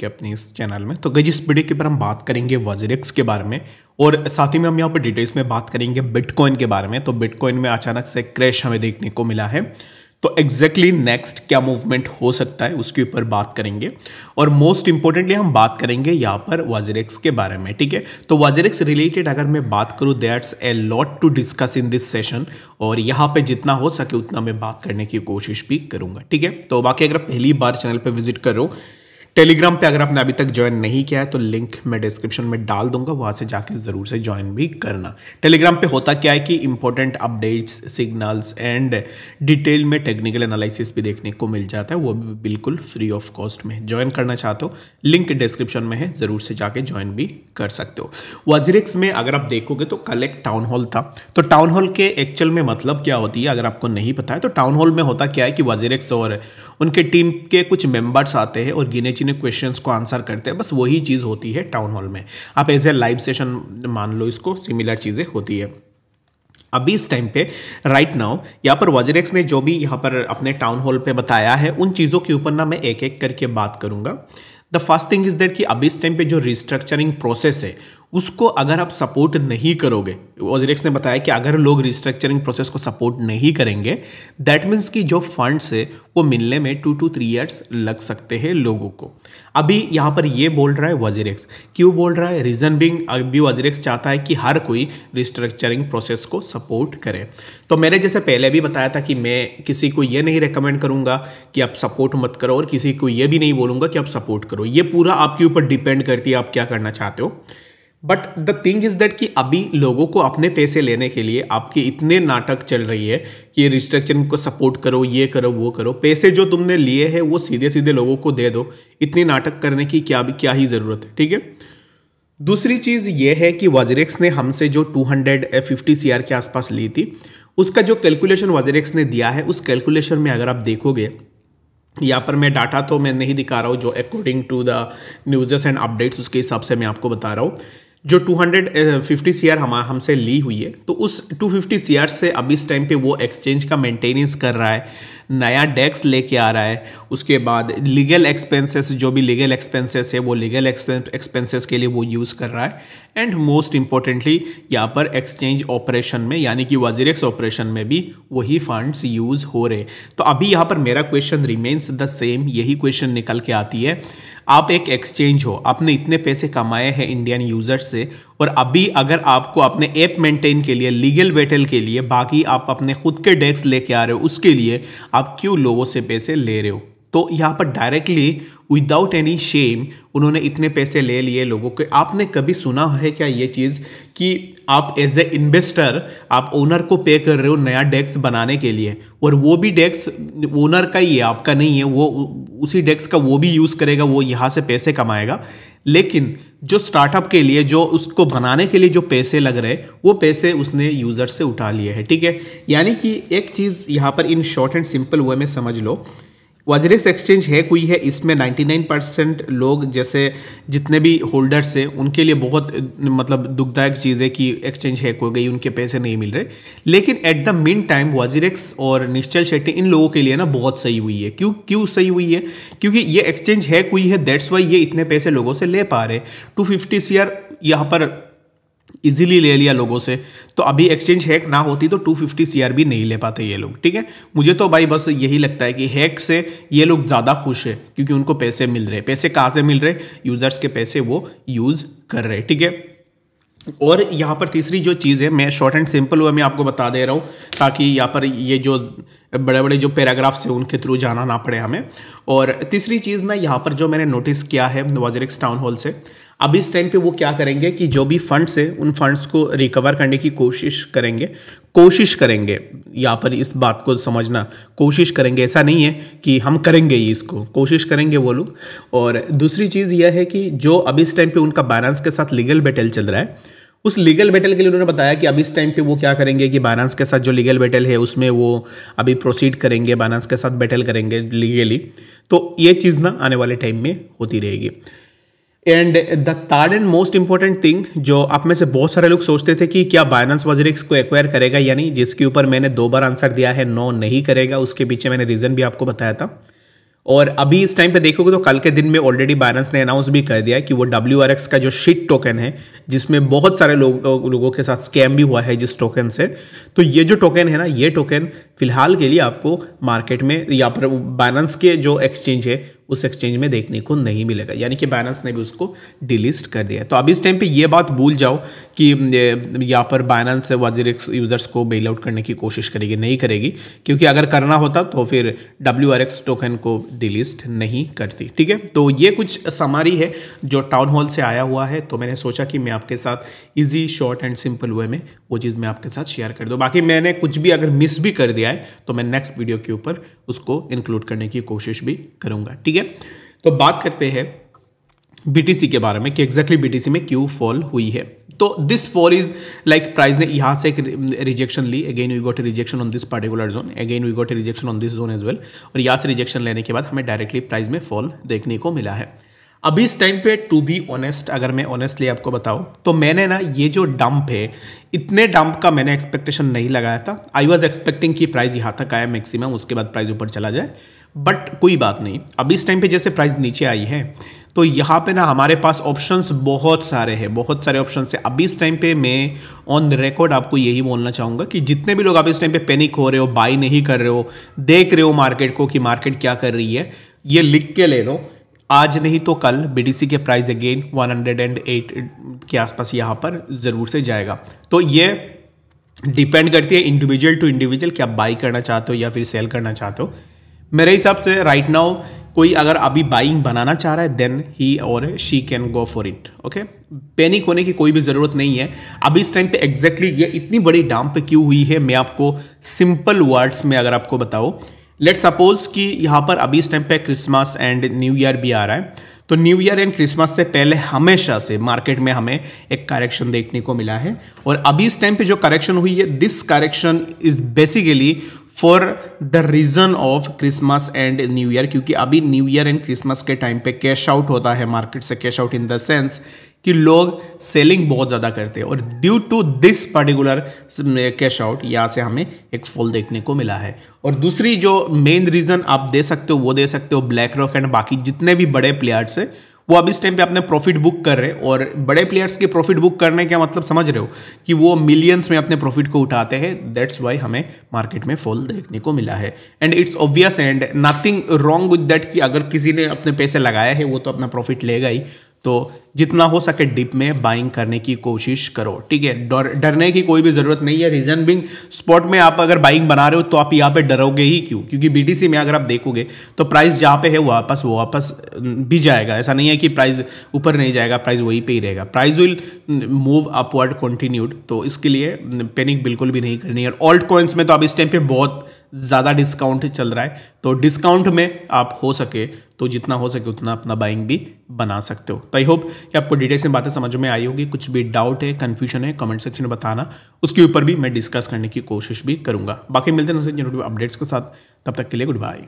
आपके अपने इस चैनल में। तो गाइस इस वीडियो के ऊपर हम बात करेंगे वॉजरेक्स के बारे में और साथ ही में हम यहाँ पर डिटेल्स में बात करेंगे बिटकॉइन के बारे में। तो बिटकॉइन में अचानक से क्रैश हमें देखने को मिला है, तो एग्जैक्टली नेक्स्ट क्या मूवमेंट हो सकता है उसके ऊपर बात करेंगे और मोस्ट इंपॉर्टेंटली हम बात करेंगे यहाँ पर वॉजरेक्स के बारे में। ठीक है, तो वॉजरेक्स रिलेटेड अगर मैं बात करूँ that's a lot to discuss in this session और यहाँ पे जितना हो सके उतना मैं बात करने की कोशिश भी करूंगा। ठीक है, तो बाकी अगर पहली बार चैनल पे विजिट कर रहे हो, टेलीग्राम पे अगर आपने अभी तक ज्वाइन नहीं किया है तो लिंक मैं डिस्क्रिप्शन में डाल दूंगा, वहां से जाके जरूर से ज्वाइन भी करना। टेलीग्राम पे होता क्या है कि important updates, signals and detail में टेक्निकल एनालिसिस भी देखने को मिल जाता है, वो भी बिल्कुल फ्री ऑफ कॉस्ट में। ज्वाइन करना चाहते हो लिंक डिस्क्रिप्शन में है, जरूर से जाके ज्वाइन भी कर सकते हो। वॉजरेक्स में अगर आप देखोगे तो कल एक टाउन हॉल था, तो टाउन हॉल के एक्चुअल में मतलब क्या होती है अगर आपको नहीं पता है तो टाउन हॉल में होता क्या है कि वॉजरेक्स और उनके टीम के कुछ मेंबर्स आते हैं और गिने चुने क्वेश्चंस को आंसर करते हैं, बस वही चीज़ होती है टाउन हॉल में। आप एज ए लाइव सेशन मान लो इसको, सिमिलर चीज़ें होती है। अभी इस टाइम पे राइट नाउ यहाँ पर वॉजरेक्स ने जो भी यहाँ पर अपने टाउन हॉल पे बताया है उन चीज़ों के ऊपर ना मैं एक एक करके बात करूँगा। The first thing is that कि अभी इस टाइम पे जो रिस्ट्रक्चरिंग प्रोसेस है उसको अगर आप सपोर्ट नहीं करोगे, वॉजरेक्स ने बताया कि अगर लोग रिस्ट्रक्चरिंग प्रोसेस को सपोर्ट नहीं करेंगे दैट मीन्स कि जो फंड्स है वो मिलने में 2 to 3 ईयर्स लग सकते हैं लोगों को। अभी यहाँ पर ये बोल रहा है वॉजरेक्स, क्यों बोल रहा है? रीजन बिंग अभी वॉजरेक्स चाहता है कि हर कोई रिस्ट्रक्चरिंग प्रोसेस को सपोर्ट करे। तो मैंने जैसे पहले भी बताया था कि मैं किसी को ये नहीं रेकमेंड करूँगा कि आप सपोर्ट मत करो और किसी को ये भी नहीं बोलूँगा कि आप सपोर्ट करो, ये पूरा आपके ऊपर डिपेंड करती है आप क्या करना चाहते हो। But the thing is that कि अभी लोगों को अपने पैसे लेने के लिए आपके इतने नाटक चल रही है कि रिस्ट्रक्चरिंग को सपोर्ट करो, ये करो, वो करो। पैसे जो तुमने लिए हैं वो सीधे सीधे लोगों को दे दो, इतनी नाटक करने की क्या ही ज़रूरत है। ठीक है, दूसरी चीज़ ये है कि वॉजरेक्स ने हमसे जो 250 CR के आसपास ली थी उसका जो कैलकुलेशन वॉजरेक्स ने दिया है उस कैलकुलेशन में अगर आप देखोगे, यहाँ पर मैं डाटा तो मैं नहीं दिखा रहा हूँ, जो according to the newses and updates उसके हिसाब से मैं आपको बता रहा हूँ। जो 250 CR हमसे ली हुई है तो उस 250 CR से अभी इस टाइम पे वो एक्सचेंज का मेंटेनेंस कर रहा है, नया डेक्स लेके आ रहा है, उसके बाद लीगल एक्सपेंसेस, जो भी लीगल एक्सपेंसेस है वो लीगल एक्सपेंसेस के लिए वो यूज़ कर रहा है, एंड मोस्ट इंपॉर्टेंटली यहाँ पर एक्सचेंज ऑपरेशन में यानी कि वॉजरेक्स ऑपरेशन में भी वही फंड्स यूज़ हो रहे। तो अभी यहाँ पर मेरा क्वेश्चन रिमेन्स द सेम, यही क्वेश्चन निकल के आती है। आप एक एक्सचेंज हो, आपने इतने पैसे कमाए हैं इंडियन यूजर्स से और अभी अगर आपको अपने ऐप मेंटेन के लिए, लीगल बैटल के लिए, बाकी आप अपने खुद के डेस्क लेके आ रहे हो, उसके लिए आप क्यों लोगों से पैसे ले रहे हो? तो यहाँ पर डायरेक्टली विदाउट एनी शेम उन्होंने इतने पैसे ले लिए लोगों के। आपने कभी सुना है क्या ये चीज़ कि आप एज ए इन्वेस्टर आप ओनर को पे कर रहे हो नया डेस्क बनाने के लिए और वो भी डेस्क ओनर का ही है, आपका नहीं है, वो उसी डेस्क का वो भी यूज़ करेगा, वो यहाँ से पैसे कमाएगा, लेकिन जो स्टार्टअप के लिए, जो उसको बनाने के लिए जो पैसे लग रहे हैं वो पैसे उसने यूज़र से उठा लिए हैं। ठीक है, यानी कि एक चीज़ यहाँ पर in short and simple way में समझ लो, वॉजरेक्स एक्सचेंज है कोई है, इसमें 99% लोग जैसे जितने भी होल्डर्स हैं उनके लिए बहुत मतलब दुखदायक चीज़ है कि एक्सचेंज हैक हो गई, उनके पैसे नहीं मिल रहे। लेकिन एट द मीन टाइम वॉजरेक्स और निश्चल शेट्टी इन लोगों के लिए ना बहुत सही हुई है। क्यों सही हुई है? क्योंकि ये एक्सचेंज हैक हुई है, दैट्स वाई ये इतने पैसे लोगों से ले पा रहे। 250 CR यहाँ पर इजीली ले लिया लोगों से, तो अभी एक्सचेंज हैक ना होती तो 250 CR भी नहीं ले पाते ये लोग। ठीक है, मुझे तो भाई बस यही लगता है कि हैक से ये लोग ज़्यादा खुश है क्योंकि उनको पैसे मिल रहे। पैसे कहाँ से मिल रहे? यूजर्स के पैसे वो यूज़ कर रहे। ठीक है, और यहाँ पर तीसरी जो चीज़ है मैं शॉर्ट एंड सिंपल वे में आपको बता दे रहा हूँ ताकि यहाँ पर ये जो बड़े बड़े जो पैराग्राफ्स हैं उनके थ्रू जाना ना पड़े हमें। और तीसरी चीज़ ना यहाँ पर जो मैंने नोटिस किया है वॉजरेक्स टाउन हॉल से, अभी इस टाइम पे वो क्या करेंगे कि जो भी फंड्स है उन फंड्स को रिकवर करने की कोशिश करेंगे। यहाँ पर इस बात को समझना, कोशिश करेंगे, ऐसा नहीं है कि हम करेंगे ही, इसको कोशिश करेंगे वो लोग। और दूसरी चीज़ यह है कि जो अभी इस टाइम पे उनका बायनांस के साथ लीगल बैटल चल रहा है, उस लीगल बैटल के लिए उन्होंने बताया कि अभी इस टाइम पे वो क्या करेंगे कि बायनांस के साथ जो लीगल बैटल है उसमें वो अभी प्रोसीड करेंगे, बायनांस के साथ बैटल करेंगे लीगली। तो ये चीज़ ना आने वाले टाइम में होती रहेगी। And the third and most important thing, जो आप में से बहुत सारे लोग सोचते थे कि क्या बायनांस वॉजरेक्स को एक्वायर करेगा या नहीं, जिसके ऊपर मैंने 2 बार आंसर दिया है नो नहीं करेगा। उसके पीछे मैंने रीज़न भी आपको बताया था। और अभी इस टाइम पे देखोगे तो कल के दिन में ऑलरेडी बाइनेंस ने अनाउंस भी कर दिया है कि वो WRX का जो शिट टोकन है, जिसमें बहुत सारे लोगों के साथ स्कैम भी हुआ है जिस टोकन से, तो ये जो टोकन है ना, ये टोकन फिलहाल के लिए आपको मार्केट में या पर बाइनेंस के जो एक्सचेंज है उस एक्सचेंज में देखने को नहीं मिलेगा, यानी कि बाइनेंस ने भी उसको डिलिस्ट कर दिया है। तो अभी इस टाइम पे ये बात भूल जाओ कि यहाँ पर बाइनेंस WZX यूजर्स को बेल आउट करने की कोशिश करेगी, नहीं करेगी, क्योंकि अगर करना होता तो फिर WRX टोकन को डिलिस्ट नहीं करती। ठीक है, तो ये कुछ समरी है जो टाउन हॉल से आया हुआ है, तो मैंने सोचा कि मैं आपके साथ easy short and simple way में वो चीज़ मैं आपके साथ शेयर कर दूँ। बाकी मैंने कुछ भी अगर मिस भी कर दिया है तो मैं नेक्स्ट वीडियो के ऊपर उसको इंक्लूड करने की कोशिश भी करूँगा। ठीक है, तो बात करते हैं BTC के बारे में कि एग्जैक्टली BTC में क्यों फॉल हुई है। तो this fall is like price ने यहाँ से एक रिजेक्शन ली, again we got a rejection on this particular zone, again we got a rejection on this zone as well, और यहाँ से रिजेक्शन लेने के बाद हमें डायरेक्टली प्राइस में फॉल देखने को मिला है। अभी इस टाइम पे टू बी ऑनेस्ट, अगर मैं ऑनेस्टली आपको बताऊं तो मैंने ना ये जो डंप है, इतने डंप का मैंने एक्सपेक्टेशन नहीं लगाया था। आई वॉज एक्सपेक्टिंग कि प्राइस यहाँ तक आया मैक्सिमम, उसके बाद प्राइस ऊपर चला जाए, बट कोई बात नहीं। अभी इस टाइम पे जैसे प्राइस नीचे आई है तो यहाँ पे ना हमारे पास ऑप्शंस बहुत सारे हैं, बहुत सारे ऑप्शंस हैं। अभी इस टाइम पे मैं ऑन द रिकॉर्ड आपको यही बोलना चाहूँगा कि जितने भी लोग अभी इस टाइम पे पैनिक हो रहे हो, बाई नहीं कर रहे हो, देख रहे हो मार्केट को कि मार्केट क्या कर रही है, ये लिख के ले लो, आज नहीं तो कल BTC के प्राइस अगेन 108 के आसपास यहाँ पर ज़रूर से जाएगा। तो ये डिपेंड करती है इंडिविजुअल टू इंडिविजुअल कि आप बाई करना चाहते हो या फिर सेल करना चाहते हो। मेरे हिसाब से राइट नाउ कोई अगर अभी बाइंग बनाना चाह रहा है देन ही और she can go for it. Okay, panic होने की कोई भी ज़रूरत नहीं है। अभी इस टाइम पे एग्जैक्टली ये इतनी बड़ी डंप पे क्यों हुई है, मैं आपको सिंपल वर्ड्स में अगर आपको बताऊँ, लेट सपोज कि यहाँ पर अभी इस टाइम पे क्रिसमस एंड न्यू ईयर भी आ रहा है, तो न्यू ईयर एंड क्रिसमस से पहले हमेशा से मार्केट में हमें एक करेक्शन देखने को मिला है, और अभी इस टाइम पे जो करेक्शन हुई है, this correction is basically for the reason of Christmas and New Year, क्योंकि अभी न्यू ईयर एंड क्रिसमस के टाइम पे कैश आउट होता है मार्केट से, cash out in the sense कि लोग सेलिंग बहुत ज़्यादा करते हैं, और due to this particular cash out यहाँ से हमें एक फॉल देखने को मिला है। और दूसरी जो मेन रीज़न आप दे सकते हो वो दे सकते हो ब्लैक रॉक एंड बाकी जितने भी बड़े प्लेयर्स हैं वो अब इस टाइम पे अपने प्रॉफिट बुक कर रहे हैं, और बड़े प्लेयर्स के प्रॉफिट बुक करने का मतलब समझ रहे हो कि वो मिलियंस में अपने प्रॉफिट को उठाते हैं, दैट्स वाई हमें मार्केट में फॉल देखने को मिला है। And it's obvious and nothing wrong with that कि अगर किसी ने अपने पैसे लगाए हैं वो तो अपना प्रॉफिट लेगा ही, तो जितना हो सके डिप में बाइंग करने की कोशिश करो। ठीक है, डरने की कोई भी ज़रूरत नहीं है। रीजन बिंग स्पॉट में आप अगर बाइंग बना रहे हो तो आप यहाँ पे डरोगे ही क्यों, क्योंकि BTC में अगर आप देखोगे तो प्राइस जहाँ पे है वो वापस भी जाएगा। ऐसा नहीं है कि प्राइस ऊपर नहीं जाएगा, प्राइस वहीं पे ही रहेगा, price will move upward continued. तो इसके लिए पैनिक बिल्कुल भी नहीं करनी है। ऑल्ट कॉइन्स में तो अब इस टाइम पे बहुत ज़्यादा डिस्काउंट चल रहा है, तो डिस्काउंट में आप हो सके तो जितना हो सके उतना अपना बाइंग भी बना सकते हो। तो आई होप कि आपको डिटेल्स में बातें समझ में आई होगी। कुछ भी डाउट है, कंफ्यूजन है, कमेंट सेक्शन में बताना, उसके ऊपर भी मैं डिस्कस करने की कोशिश भी करूंगा। बाकी मिलते हैं अपडेट्स के साथ, तब तक के लिए गुड बाय।